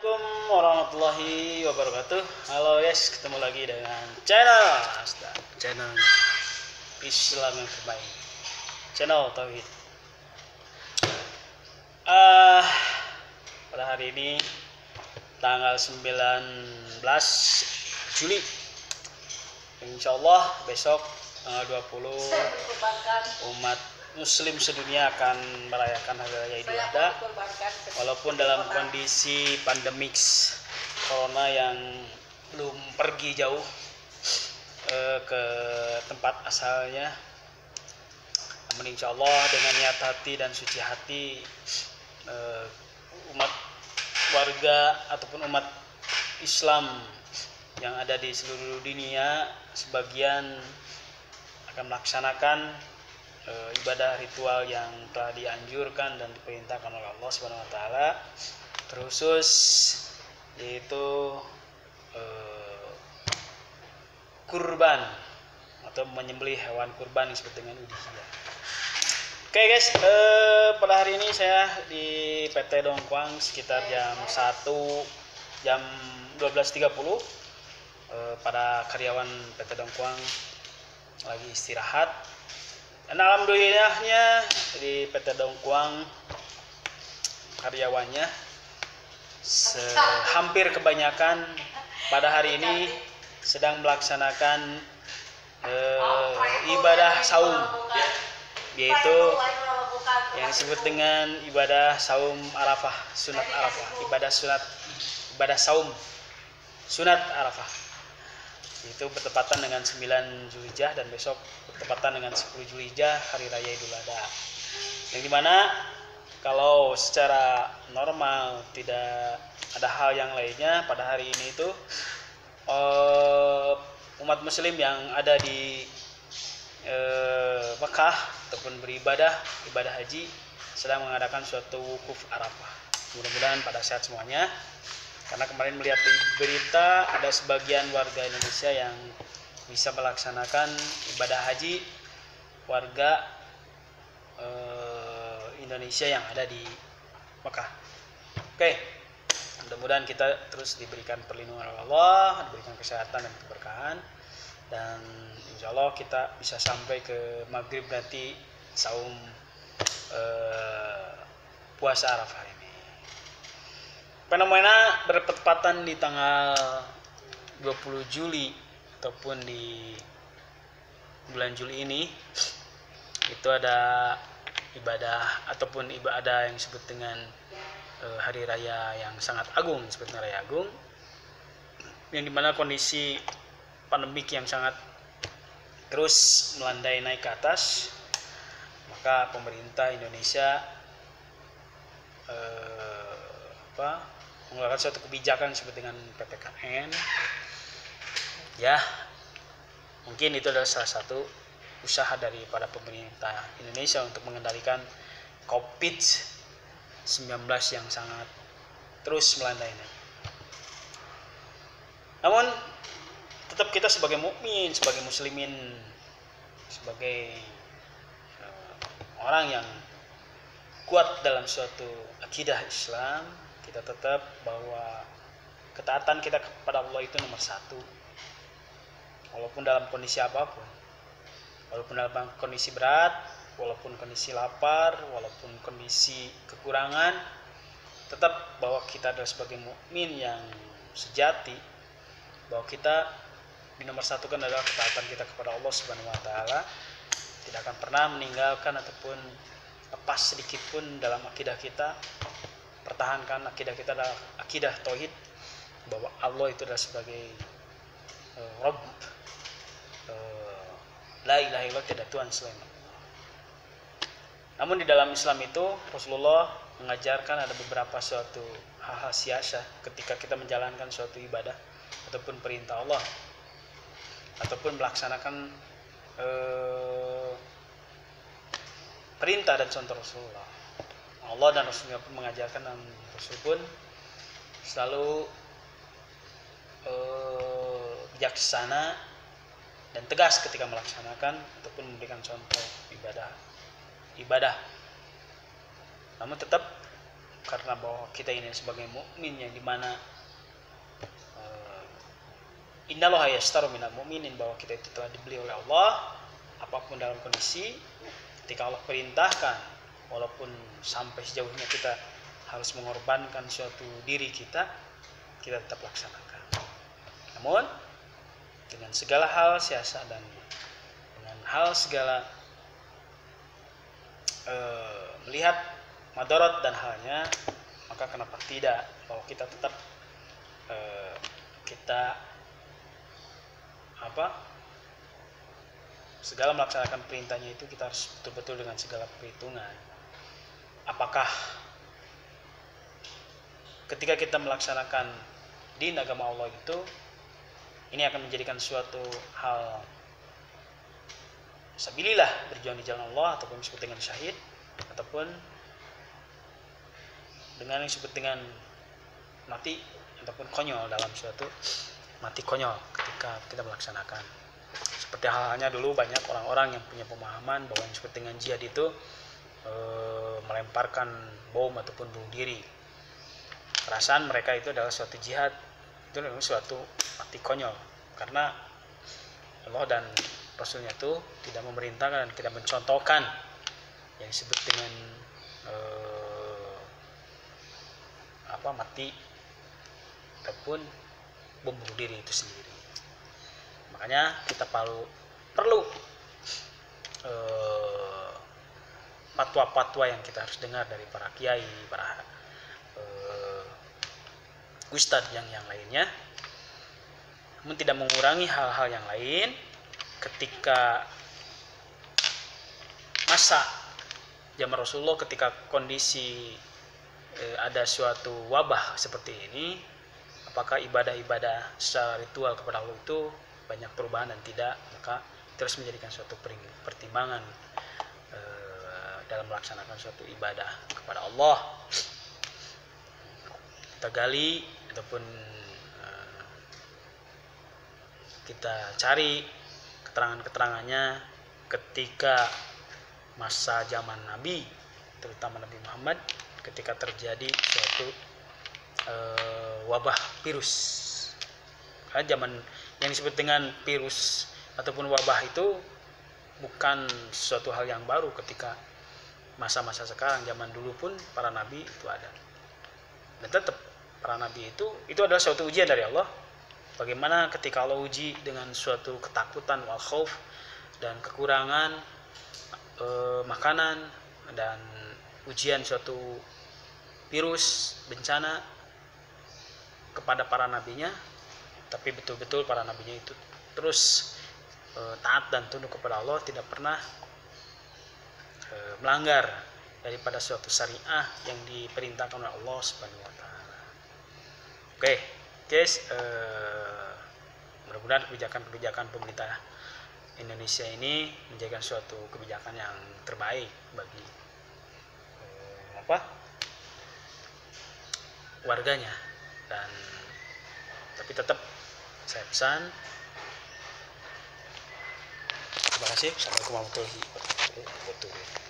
Assalamualaikum warahmatullahi wabarakatuh. Halo guys, ketemu lagi dengan channel Asda, channelnya Islam yang terbaik, channel Tauhid. Pada hari ini tanggal 19 Juli, insya Allah besok tanggal 20 umat Muslim sedunia akan merayakan Hari Raya Idul Adha, walaupun dalam kondisi pandemik corona yang belum pergi jauh ke tempat asalnya. Namun insya Allah dengan niat hati dan suci hati umat warga ataupun umat Islam yang ada di seluruh dunia sebagian akan melaksanakan ibadah ritual yang telah dianjurkan dan diperintahkan oleh Allah Subhanahu wa taala, terkhusus yaitu kurban atau menyembelih hewan kurban yang disebut dengan udhiyah. Oke guys, pada hari ini saya di PT Dongkwang sekitar jam 12.30, pada karyawan PT Dongkwang lagi istirahat. Dan alhamdulillahnya di PT Dongkwang karyawannya hampir kebanyakan pada hari ini sedang melaksanakan ibadah saum, yaitu yang disebut dengan ibadah saum Arafah, sunat Arafah, ibadah saum sunat Arafah. Itu bertepatan dengan 9 Zulhijjah dan besok bertepatan dengan 10 Zulhijjah, Hari Raya Idul Adha. Yang dimana kalau secara normal tidak ada hal yang lainnya, pada hari ini itu umat muslim yang ada di Mekah ataupun ibadah haji sedang mengadakan suatu wukuf Arafah. Mudah-mudahan pada sehat semuanya. Karena kemarin melihat di berita ada sebagian warga Indonesia yang bisa melaksanakan ibadah haji warga Indonesia yang ada di Mekah. Oke, mudah-mudahan kita terus diberikan perlindungan oleh Allah, diberikan kesehatan dan keberkahan, dan insya Allah kita bisa sampai ke maghrib nanti saum puasa Arafah ini. Fenomena bertepatan di tanggal 20 Juli ataupun di bulan Juli ini, itu ada ibadah ataupun ibadah yang disebut dengan hari raya yang sangat agung, disebut Raya Agung, yang dimana kondisi pandemik yang sangat terus melandai naik ke atas. Maka pemerintah Indonesia mengeluarkan suatu kebijakan disebut dengan PPKM. Ya, mungkin itu adalah salah satu usaha daripada pemerintah Indonesia untuk mengendalikan COVID-19 yang sangat terus melandai. Namun tetap kita sebagai mukmin, sebagai muslimin, sebagai orang yang kuat dalam suatu akidah Islam, kita tetap bahwa ketaatan kita kepada Allah itu nomor satu. Walaupun dalam kondisi apapun, walaupun dalam kondisi berat, walaupun kondisi lapar, walaupun kondisi kekurangan, tetap bahwa kita adalah sebagai mukmin yang sejati, bahwa kita di nomor satu kan adalah ketaatan kita kepada Allah Subhanahu wa taala, tidak akan pernah meninggalkan ataupun lepas sedikit pun dalam akidah kita. Pertahankan akidah kita adalah akidah tauhid, bahwa Allah itu adalah sebagai Rabb, la ilaha illallah, tidak Tuhan selain Allah. Namun di dalam Islam itu Rasulullah mengajarkan ada beberapa suatu hal-hal siasah ketika kita menjalankan suatu ibadah ataupun perintah Allah ataupun melaksanakan perintah dan contoh Rasulullah. Allah dan Rasulnya pun mengajarkan, dan Rasul pun selalu bijaksana dan tegas ketika melaksanakan ataupun memberikan contoh ibadah. Namun tetap karena bahwa kita ini sebagai mukmin yang dimana innallaha yashtaru minal mu'minin, bahwa kita itu telah dibeli oleh Allah. Apapun dalam kondisi, ketika Allah perintahkan, walaupun sampai sejauhnya kita harus mengorbankan suatu diri kita tetap laksanakan. Namun dengan segala hal siasa dan dengan hal segala melihat madarat dan halnya, maka kenapa tidak bahwa kita tetap segala melaksanakan perintahnya itu kita harus betul-betul dengan segala perhitungan. Apakah ketika kita melaksanakan din agama Allah itu, ini akan menjadikan suatu hal sabilillah, berjuang di jalan Allah, ataupun disebut dengan syahid, ataupun dengan yang disebut dengan mati ataupun konyol, dalam suatu mati konyol ketika kita melaksanakan. Seperti halnya dulu banyak orang-orang yang punya pemahaman bahwa yang disebut dengan jihad itu melemparkan bom ataupun bunuh diri. Perasaan mereka itu adalah suatu jihad, itu memang suatu mati konyol, karena Allah dan Rasulnya itu tidak memerintahkan dan tidak mencontohkan yang disebut dengan mati ataupun bom bunuh diri itu sendiri. Makanya kita perlu fatwa-fatwa yang kita harus dengar dari para kiai, para ustadz yang lainnya, namun tidak mengurangi hal-hal yang lain. Ketika masa zaman Rasulullah, ketika kondisi ada suatu wabah seperti ini, apakah ibadah-ibadah secara ritual kepada Allah itu banyak perubahan dan tidak, maka terus menjadikan suatu pertimbangan dalam melaksanakan suatu ibadah kepada Allah. Kita gali ataupun kita cari keterangan-keterangannya ketika masa zaman Nabi, terutama Nabi Muhammad, ketika terjadi suatu wabah virus. Karena zaman yang disebut dengan virus ataupun wabah itu bukan suatu hal yang baru ketika masa-masa sekarang. Zaman dulu pun para nabi itu ada, dan tetap para nabi itu adalah suatu ujian dari Allah. Bagaimana ketika Allah uji dengan suatu ketakutan, wal khauf, dan kekurangan makanan, dan ujian suatu virus, bencana kepada para nabinya, tapi betul-betul para nabinya itu terus taat dan tunduk kepada Allah, tidak pernah melanggar daripada suatu syariah yang diperintahkan oleh Allah Subhanahu wa taala. Oke, guys, mudah-mudahan kebijakan pemerintah Indonesia ini menjadikan suatu kebijakan yang terbaik bagi warganya. Dan tapi tetap saya pesan, terima kasih. Assalamualaikum warahmatullahi wabarakatuh.